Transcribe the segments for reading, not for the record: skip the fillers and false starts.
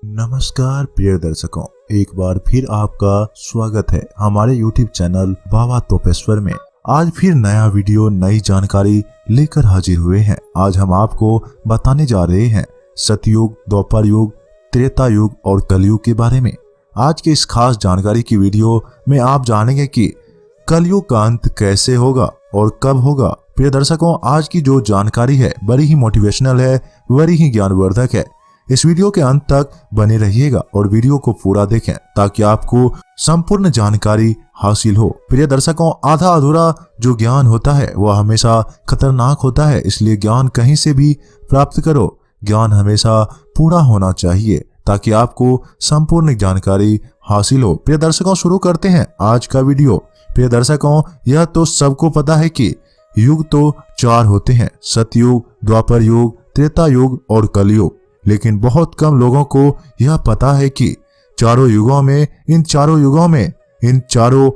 नमस्कार प्रिय दर्शकों, एक बार फिर आपका स्वागत है हमारे YouTube चैनल बाबा तोपेश्वर में। आज फिर नया वीडियो नई जानकारी लेकर हाजिर हुए हैं। आज हम आपको बताने जा रहे हैं सतयुग, द्वापर युग, त्रेता युग और कलयुग के बारे में। आज के इस खास जानकारी की वीडियो में आप जानेंगे कि कलयुग का अंत कैसे होगा और कब होगा। प्रिय दर्शकों, आज की जो जानकारी है बड़ी ही मोटिवेशनल है, बड़ी ही ज्ञानवर्धक है। इस वीडियो के अंत तक बने रहिएगा और वीडियो को पूरा देखें ताकि आपको संपूर्ण जानकारी हासिल हो। प्रिय दर्शकों, आधा अधूरा जो ज्ञान होता है वह हमेशा खतरनाक होता है, इसलिए ज्ञान कहीं से भी प्राप्त करो, ज्ञान हमेशा पूरा होना चाहिए ताकि आपको संपूर्ण जानकारी हासिल हो। प्रिय दर्शकों, शुरू करते हैं आज का वीडियो। प्रिय दर्शकों, यह तो सबको पता है कि युग तो 4 होते हैं, सतयुग, द्वापर युग, त्रेता युग और कलयुग। लेकिन बहुत कम लोगों को यह पता है कि इन चारों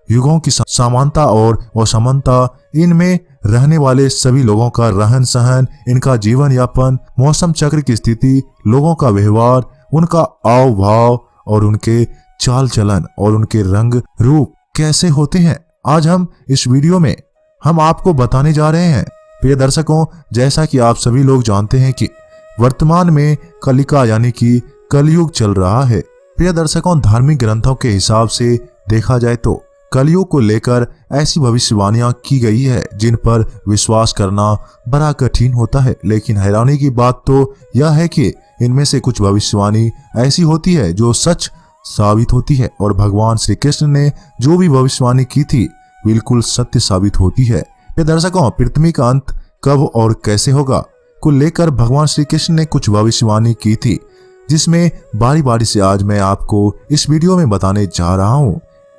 युगों की समानता और असमानता, इनमें रहने वाले सभी लोगों का रहन सहन, इनका जीवन यापन, मौसम चक्र की स्थिति, लोगों का व्यवहार, उनका आव भाव और उनके चाल चलन और उनके रंग रूप कैसे होते हैं, आज हम इस वीडियो में हम आपको बताने जा रहे हैं। प्रिय दर्शकों, जैसा कि आप सभी लोग जानते हैं कि वर्तमान में कलिका यानी कि कलयुग चल रहा है। प्रिय दर्शकों, धार्मिक ग्रंथों के हिसाब से देखा जाए तो कलयुग को लेकर ऐसी भविष्यवाणियां की गई है जिन पर विश्वास करना बड़ा कठिन होता है। लेकिन हैरानी की बात तो यह है कि इनमें से कुछ भविष्यवाणी ऐसी होती है जो सच साबित होती है और भगवान श्री कृष्ण ने जो भी भविष्यवाणी की थी बिल्कुल सत्य साबित होती है। प्रिय दर्शकों, पृथ्वी का अंत कब और कैसे होगा को लेकर भगवान श्री कृष्ण ने कुछ भविष्यवाणी की थी, जिसमें बारी बारी से आज मैं आपको इस वीडियो में बताने जा रहा हूं,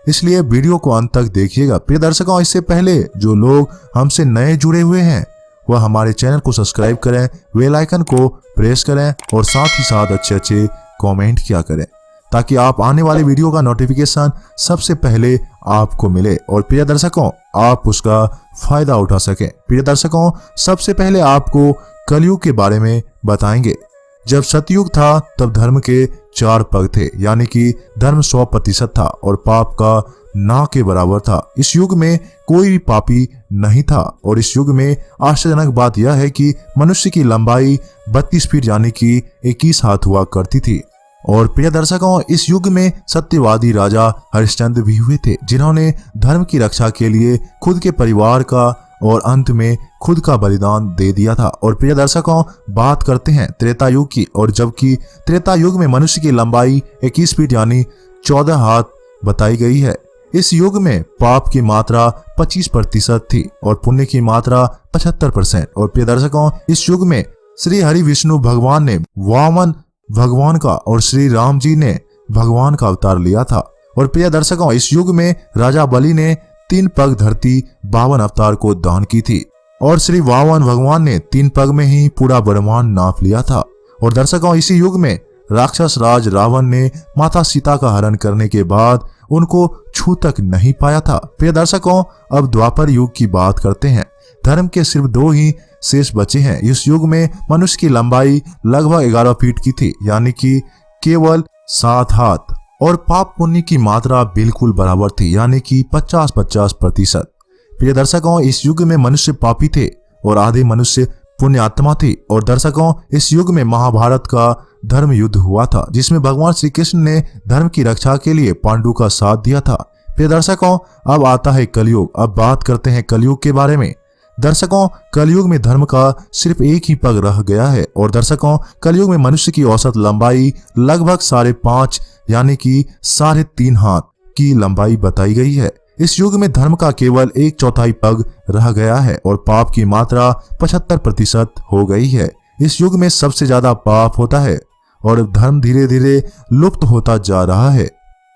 इसलिए वीडियो को अंत तक देखिएगा। प्रिय दर्शकों, इससे पहले जो लोग हमसे नए जुड़े हुए हैं वह हमारे चैनल को सब्सक्राइब करें, बेल आइकन को प्रेस करें और साथ ही साथ अच्छे कमेंट किया करें ताकि आप आने वाले वीडियो का नोटिफिकेशन सबसे पहले आपको मिले और प्रिय दर्शकों आप उसका फायदा उठा सकें। प्रिय दर्शकों, सबसे पहले आपको कलयुग के बारे में बताएंगे। जब सतयुग था तब धर्म के 4 पग थे, यानी कि धर्म 100% था और पाप का ना के बराबर था। इस युग में कोई भी पापी नहीं था और इस युग में आश्चर्यजनक बात यह है कि मनुष्य की लंबाई 32 फीट यानी कि 21 हाथ हुआ करती थी। और प्रिय दर्शकों, इस युग में सत्यवादी राजा हरिश्चंद्र भी हुए थे, जिन्होंने धर्म की रक्षा के लिए खुद के परिवार का और अंत में खुद का बलिदान दे दिया था। और प्रिय दर्शकों, बात करते हैं त्रेता युग की, और जबकि त्रेता युग में मनुष्य की लंबाई 21 फीट यानी 14 हाथ बताई गई है। इस युग में पाप की मात्रा 25% थी और पुण्य की मात्रा 75%। और प्रिय दर्शकों, इस युग में श्री हरि विष्णु भगवान ने वामन भगवान का और श्री राम जी ने भगवान का अवतार लिया था। और प्रिय दर्शकों, इस युग में राजा बलि ने 3 पग धरती 52 अवतार को दान की थी और श्री वामन भगवान ने 3 पग में ही पूरा ब्रह्मांड नाप लिया था। और दर्शकों, इसी युग में राक्षस राज रावण ने माता सीता का हरण करने के बाद उनको छू तक नहीं पाया था। प्रिय दर्शकों, अब द्वापर युग की बात करते हैं। धर्म के सिर्फ 2 ही शेष बचे हैं। इस युग में मनुष्य की लंबाई लगभग 11 फीट की थी, यानी कि केवल 7 हाथ, और पाप पुण्य की मात्रा बिल्कुल बराबर थी, यानी कि 50-50%। प्रिय दर्शकों, इस युग में मनुष्य पापी थे और आधे मनुष्य पुण्य आत्मा थी। और दर्शकों, इस युग में महाभारत का धर्म युद्ध हुआ था, जिसमें भगवान श्री कृष्ण ने धर्म की रक्षा के लिए पांडु का साथ दिया था। प्रिय दर्शकों, अब आता है कलयुग। अब बात करते हैं कलयुग के बारे में। दर्शकों, कलयुग में धर्म का सिर्फ 1 ही पग रह गया है। और दर्शकों, कलयुग में मनुष्य की औसत लंबाई लगभग 5.5 यानी कि 3.5 हाथ की लंबाई बताई गई है। इस युग में धर्म का केवल 1/4 पग रह गया है और पाप की मात्रा 75% हो गई है। इस युग में सबसे ज्यादा पाप होता है और धर्म धीरे धीरे लुप्त होता जा रहा है।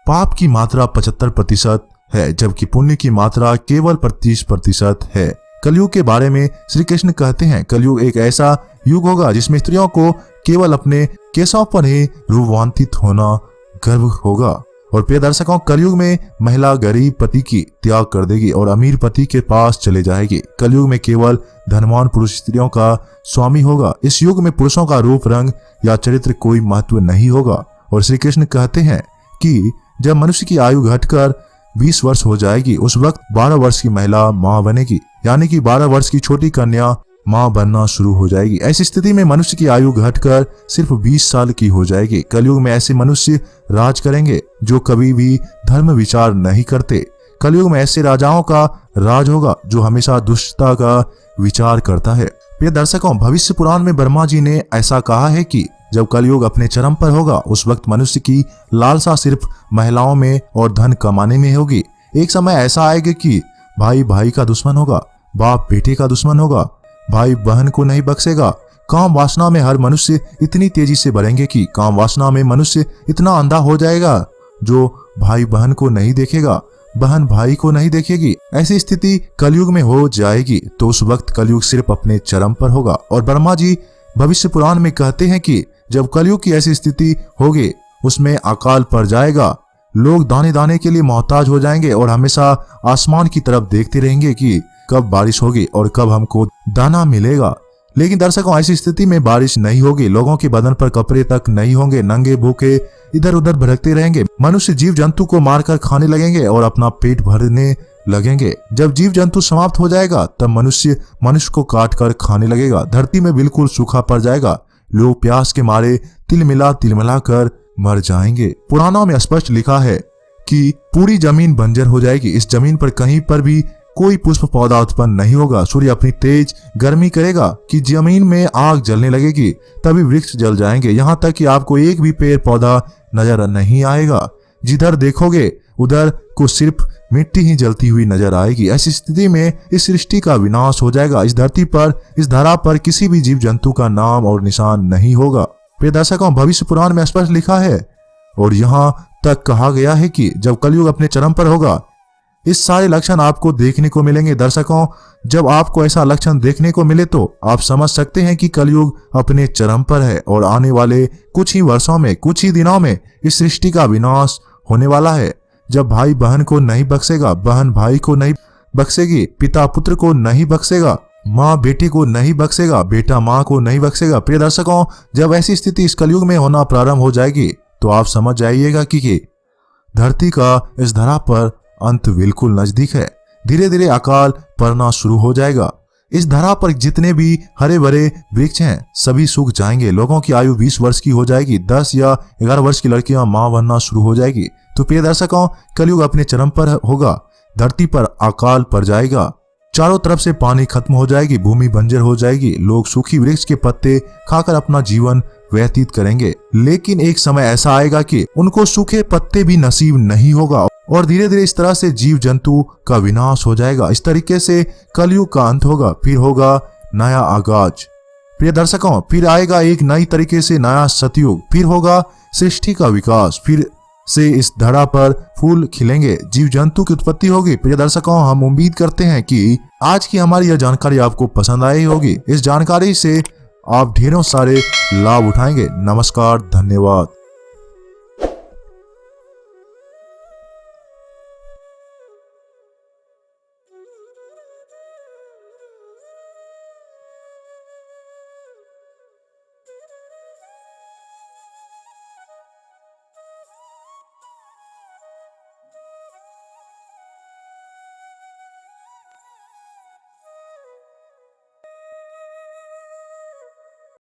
पाप की मात्रा 75% है, जबकि पुण्य की मात्रा केवल 25% है। कलयुग के बारे में श्री कृष्ण कहते हैं, कलयुग एक ऐसा युग होगा जिसमें स्त्रियों को केवल अपने केशों पर ही रूपांतरित होना गर्व होगा। और प्रिय दर्शकों, कलयुग में महिला गरीब पति की त्याग कर देगी और अमीर पति के पास चले जाएगी। कलयुग में केवल धनवान पुरुष स्त्रियों का स्वामी होगा। इस युग में पुरुषों का रूप, रंग या चरित्र कोई महत्व नहीं होगा और श्री कृष्ण कहते हैं कि जब मनुष्य की आयु घटकर 20 वर्ष हो जाएगी उस वक्त 12 वर्ष की महिला माँ बनेगी, यानी कि 12 वर्ष की छोटी कन्या माँ बनना शुरू हो जाएगी। ऐसी स्थिति में मनुष्य की आयु घटकर सिर्फ 20 साल की हो जाएगी। कलयुग में ऐसे मनुष्य राज करेंगे जो कभी भी धर्म विचार नहीं करते। कलयुग में ऐसे राजाओं का राज होगा जो हमेशा दुष्टता का विचार करता है। प्रिय दर्शकों, भविष्य पुराण में ब्रह्मा जी ने ऐसा कहा है कि जब कलयुग अपने चरम पर होगा उस वक्त मनुष्य की लालसा सिर्फ महिलाओं में और धन कमाने में होगी। एक समय ऐसा आएगा कि भाई भाई का दुश्मन होगा, बाप बेटे का दुश्मन होगा, भाई बहन को नहीं बख्शेगा। काम वासना में हर मनुष्य इतनी तेजी से बढ़ेंगे कि काम वासना में मनुष्य इतना अंधा हो जाएगा जो भाई बहन को नहीं देखेगा, बहन भाई को नहीं देखेगी। ऐसी स्थिति कलयुग में हो जाएगी तो उस वक्त कलयुग सिर्फ अपने चरम पर होगा। और ब्रह्मा जी भविष्य पुराण में कहते हैं कि जब कलयुग की ऐसी स्थिति होगी उसमें अकाल पड़ जाएगा, लोग दाने दाने के लिए मोहताज हो जाएंगे और हमेशा आसमान की तरफ देखते रहेंगे कि कब बारिश होगी और कब हमको दाना मिलेगा। लेकिन दर्शकों, ऐसी स्थिति में बारिश नहीं होगी, लोगों के बदन पर कपड़े तक नहीं होंगे, नंगे भूखे इधर उधर भटकते रहेंगे। मनुष्य जीव जंतु को मारकर खाने लगेंगे और अपना पेट भरने लगेंगे। जब जीव जंतु समाप्त हो जाएगा तब मनुष्य को काट कर खाने लगेगा। धरती में बिल्कुल सूखा पड़ जाएगा, लोग प्यास के मारे तिलमिला कर मर जाएंगे। पुराणों में स्पष्ट लिखा है कि पूरी जमीन बंजर हो जाएगी, इस जमीन पर कहीं पर भी कोई पुष्प पौधा उत्पन्न नहीं होगा। सूर्य अपनी तेज गर्मी करेगा कि जमीन में आग जलने लगेगी, तभी वृक्ष जल जाएंगे, यहाँ तक कि आपको एक भी पेड़ पौधा नजर नहीं आएगा। जिधर देखोगे उधर को सिर्फ मिट्टी ही जलती हुई नजर आएगी। ऐसी स्थिति में इस सृष्टि का विनाश हो जाएगा। इस धरती पर, इस धरा पर किसी भी जीव जंतु का नाम और निशान नहीं होगा। प्रिय दर्शकों, भविष्य पुराण में स्पष्ट लिखा है और यहाँ तक कहा गया है कि जब कलयुग अपने चरम पर होगा इस सारे लक्षण आपको देखने को मिलेंगे। दर्शकों, जब आपको ऐसा लक्षण देखने को मिले तो आप समझ सकते हैं कि कलयुग अपने चरम पर है और आने वाले कुछ ही वर्षों में, कुछ ही दिनों में इस सृष्टि का विनाश होने वाला है। जब भाई बहन को नहीं बख्शेगा, बहन भाई को नहीं बख्शेगी, पिता पुत्र को नहीं बख्शेगा, माँ बेटे को नहीं बख्शेगा, बेटा माँ को नहीं बख्शेगा। प्रिय दर्शकों, जब ऐसी स्थिति इस कलयुग में होना प्रारंभ हो जाएगी तो आप समझ जाइएगा कि धरती का इस धरा पर अंत बिल्कुल नजदीक है। धीरे धीरे अकाल पड़ना शुरू हो जाएगा। इस धरा पर जितने भी हरे भरे वृक्ष हैं सभी सूख जाएंगे। लोगों की आयु 20 वर्ष की हो जाएगी। 10 या 11 वर्ष की लड़कियां मां बनना शुरू हो जाएगी। तो प्रिय दर्शकों, कलयुग अपने चरम पर होगा, धरती पर अकाल पड़ जाएगा, चारों तरफ से पानी खत्म हो जाएगी, भूमि बंजर हो जाएगी, लोग सूखी वृक्ष के पत्ते खाकर अपना जीवन व्यतीत करेंगे। लेकिन एक समय ऐसा आएगा कि उनको सूखे पत्ते भी नसीब नहीं होगा और धीरे धीरे इस तरह से जीव जंतु का विनाश हो जाएगा। इस तरीके से कलयुग का अंत होगा, फिर होगा नया आगाज। प्रिय दर्शकों, फिर आएगा एक नई तरीके से नया सतयुग, फिर होगा सृष्टि का विकास, फिर से इस धरा पर फूल खिलेंगे, जीव जंतु की उत्पत्ति होगी। प्रिय दर्शकों, हम उम्मीद करते हैं कि आज की हमारी यह जानकारी आपको पसंद आई होगी। इस जानकारी से आप ढेरों सारे लाभ उठाएंगे। नमस्कार, धन्यवाद।